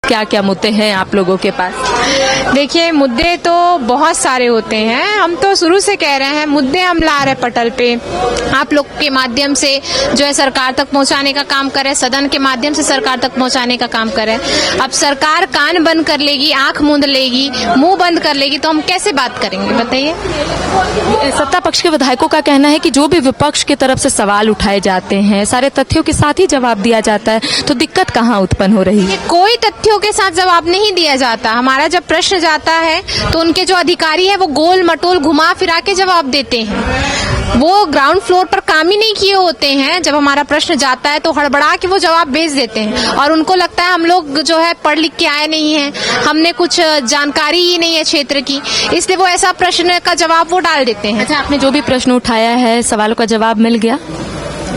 क्या क्या मुद्दे हैं आप लोगों के पास? देखिए, मुद्दे तो बहुत सारे होते हैं। हम तो शुरू से कह रहे हैं मुद्दे हम ला रहे पटल पे, आप लोग के माध्यम से जो है सरकार तक पहुंचाने का काम करें, सदन के माध्यम से सरकार तक पहुंचाने का काम करें। अब सरकार कान बंद कर लेगी, आंख मूंद लेगी, मुंह बंद कर लेगी तो हम कैसे बात करेंगे बताइए? सत्ता पक्ष के विधायकों का कहना है कि जो भी विपक्ष की तरफ से सवाल उठाए जाते हैं सारे तथ्यों के साथ ही जवाब दिया जाता है, तो दिक्कत कहाँ उत्पन्न हो रही है? कोई तथ्यों के साथ जवाब नहीं दिया जाता। हमारा जब प्रश्न जाता है तो उनके जो अधिकारी है वो गोल मटोल घुमा फिरा के जवाब देते हैं। वो ग्राउंड फ्लोर पर काम ही नहीं किए होते हैं। जब हमारा प्रश्न जाता है तो हड़बड़ा के वो जवाब भेज देते हैं और उनको लगता है हम लोग जो है पढ़ लिख के आए नहीं हैं, हमने कुछ जानकारी ही नहीं है क्षेत्र की, इसलिए वो ऐसा प्रश्न का जवाब वो डाल देते हैं। अच्छा, आपने जो भी प्रश्न उठाया है सवालों का जवाब मिल गया?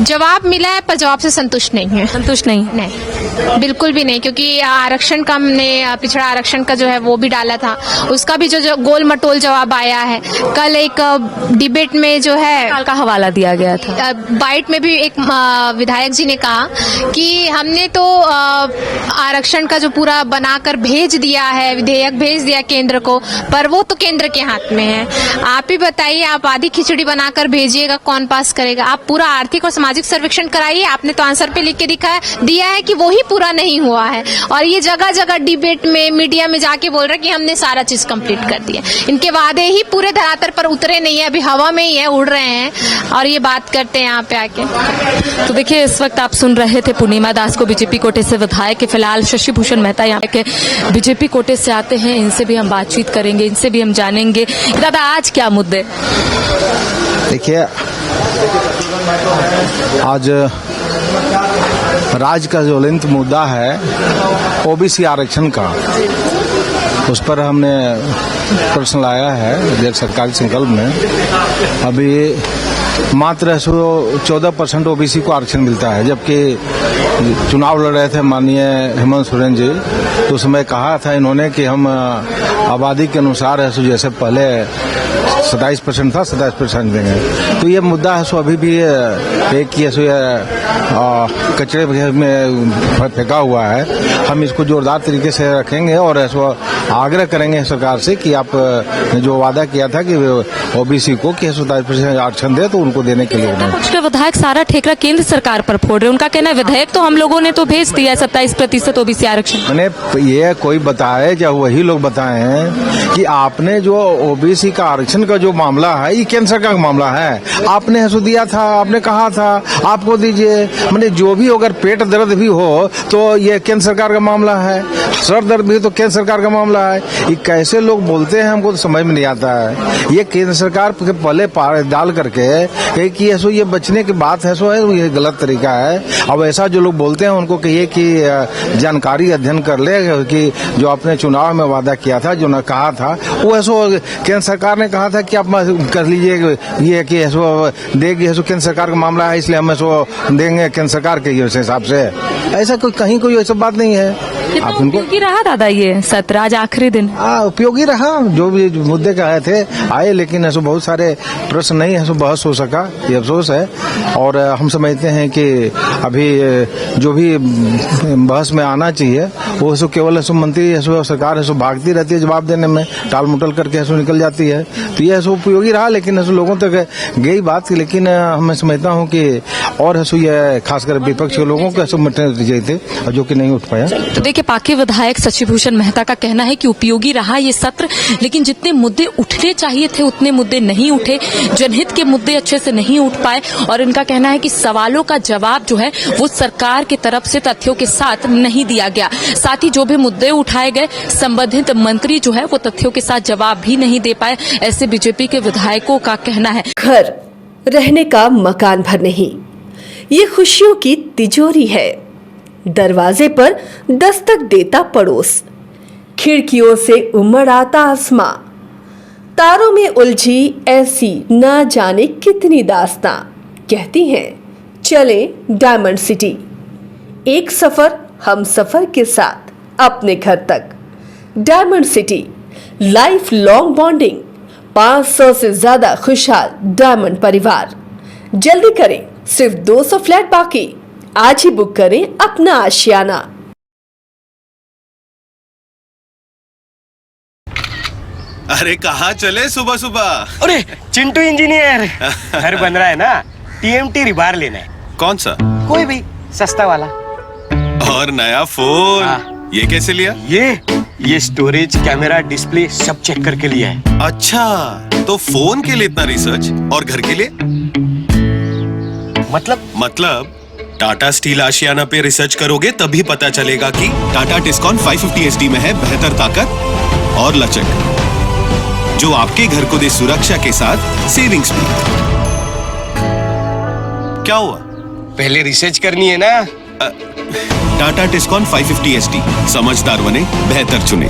जवाब मिला है पर जवाब से संतुष्ट नहीं है। संतुष्ट नहीं? नहीं, बिल्कुल भी नहीं, क्योंकि आरक्षण का हमने पिछड़ा आरक्षण का जो है वो भी डाला था, उसका भी जो गोल मटोल जवाब आया है। कल एक डिबेट में जो है साल का हवाला दिया गया था, बाइट में भी एक विधायक जी ने कहा कि हमने तो आरक्षण का जो पूरा बनाकर भेज दिया है, विधेयक भेज दिया केंद्र को, पर वो तो केंद्र के हाथ में है। आप ही बताइए, आप आधी खिचड़ी बनाकर भेजिएगा, कौन पास करेगा? आप पूरा आर्थिक और सामाजिक सर्वेक्षण कराइए, आपने तो आंसर पे लिख के दिया है कि वो ही पूरा नहीं हुआ है, और ये जगह जगह डिबेट में मीडिया में जाके बोल रहे कि हमने सारा चीज कंप्लीट कर दिया। इनके वादे ही पूरे धरातल पर उतरे नहीं है, अभी हवा में ही है, उड़ रहे हैं और ये बात करते हैं यहाँ पे आके। तो देखिए, इस वक्त आप सुन रहे थे पूर्णिमा दास को, बीजेपी कोटे से विधायक के। फिलहाल शशि भूषण मेहता यहाँ के बीजेपी कोटे से आते हैं, इनसे भी हम बातचीत करेंगे, इनसे भी हम जानेंगे। दादा, आज क्या मुद्दे? देखिए, आज राज्य का ज्वलंत मुद्दा है ओबीसी आरक्षण का, उस पर हमने प्रश्न लाया है एक सरकारी संकल्प में। अभी मात्र 14% ओबीसी को आरक्षण मिलता है, जबकि चुनाव लड़ रहे थे माननीय हेमंत सोरेन जी, तो उस समय कहा था इन्होंने कि हम आबादी के अनुसार है सो जैसे पहले 27% था 27% देंगे। तो ये मुद्दा है सो अभी भी एक ही कचरे में फेंका हुआ है। हम इसको जोरदार तरीके से रखेंगे और ऐसा आग्रह करेंगे सरकार से कि आप ने जो वादा किया था कि ओबीसी को 27% आरक्षण दे, तो उनको देने के लिए कुछ के विधायक सारा ठेकरा केंद्र सरकार पर फोड़ रहे हैं। उनका कहना है विधेयक तो हम लोगों ने तो भेज दिया है 27% ओबीसी आरक्षण। मैंने ये कोई बताए या वही लोग बताए हैं कि आपने जो ओबीसी का आरक्षण का जो मामला है ये केंद्र सरकार का मामला है। आपने हंसू दिया था, आपने कहा था आपको दीजिए, मैंने जो भी अगर पेट दर्द भी हो तो ये केंद्र सरकार का मामला है, सर दर्द भी तो केंद्र सरकार का मामला है। ये कैसे लोग बोलते हैं हमको तो समझ में नहीं आता है। ये केंद्र सरकार के पहले डाल करके कि ऐसो ये बचने की बात है, सो है ये गलत तरीका है। अब ऐसा जो लोग बोलते हैं उनको कहिए कि जानकारी अध्ययन कर ले कि जो आपने चुनाव में वादा किया था, जो न कहा था, वो ऐसो केंद्र सरकार ने कहा था कि आप कर लीजिए, ये कि ऐसो देगी, ऐसो केंद्र सरकार का मामला है इसलिए हम ऐसो देंगे केंद्र सरकार के हिसाब से। ऐसा कहीं कोई ऐसा बात नहीं है। आप उनको उपयोगी रहा दादा ये सत्र, आज आखिरी दिन? उपयोगी रहा, जो भी मुद्दे कहे थे आए, लेकिन ऐसे बहुत सारे प्रश्न नहीं है, बहस हो सका, ये अफसोस है। और हम समझते हैं कि अभी जो भी बहस में आना चाहिए वो ऐसो केवल ऐसो मंत्री ऐसो सरकार ऐसो भागती रहती है जवाब देने में, टाल मुटल करके ऐसो निकल जाती है। तो ये ऐसो उपयोगी रहा, लेकिन ऐसो लोगों तक गई बात। लेकिन मैं समझता हूँ कि और ऐसो ये खासकर विपक्ष के लोगों को ऐसो मिटने चाहिए थे, जो कि नहीं उठ पाया। तो देखिए, पार्टी विधायक शशि भूषण मेहता का कहना है कि उपयोगी रहा ये सत्र, लेकिन जितने मुद्दे उठने चाहिए थे उतने मुद्दे नहीं उठे, जनहित के मुद्दे अच्छे से नहीं उठ पाए। और इनका कहना है कि सवालों का जवाब जो है वो सरकार की तरफ से तथ्यों के साथ नहीं दिया गया। साथ ही जो भी मुद्दे उठाए गए संबंधित मंत्री जो है वो तथ्यों के साथ जवाब भी नहीं दे पाए, ऐसे बीजेपी के विधायकों का कहना है। घर रहने का मकान भर नहीं, ये खुशियों की तिजोरी है। दरवाजे पर दस्तक देता पड़ोस, खिड़कियों से उमड़ आता आसमां, तारों में उलझी ऐसी न जाने कितनी दास्तां। कहती हैं चले डायमंड सिटी, एक सफर हम सफर के साथ अपने घर तक। Diamond city, life long bonding, 500 से ज्यादा खुशहाल डायमंड परिवार। जल्दी करें, सिर्फ 200 फ्लैट बाकी। आज ही बुक करें अपना आशियाना। अरे कहाँ चले सुबह सुबह? अरे चिंटू इंजीनियर, घर बन रहा है ना, टीएमटी रिबार लेना है। कौन सा? कोई भी सस्ता वाला। और नया फोन? हाँ। ये कैसे लिया? ये स्टोरेज, कैमरा, डिस्प्ले सब चेक करके लिया है। अच्छा, तो फोन के लिए इतना रिसर्च और घर के लिए? मतलब टाटा स्टील आशियाना पे रिसर्च करोगे तभी पता चलेगा कि टाटा टिस्कॉन 550 SD में है बेहतर ताकत और लचक, जो आपके घर को दे सुरक्षा के साथ सेविंग्स भी। क्या हुआ? पहले रिसर्च करनी है ना। टाटा टिस्कॉन 550 SD, समझदार बने बेहतर चुने।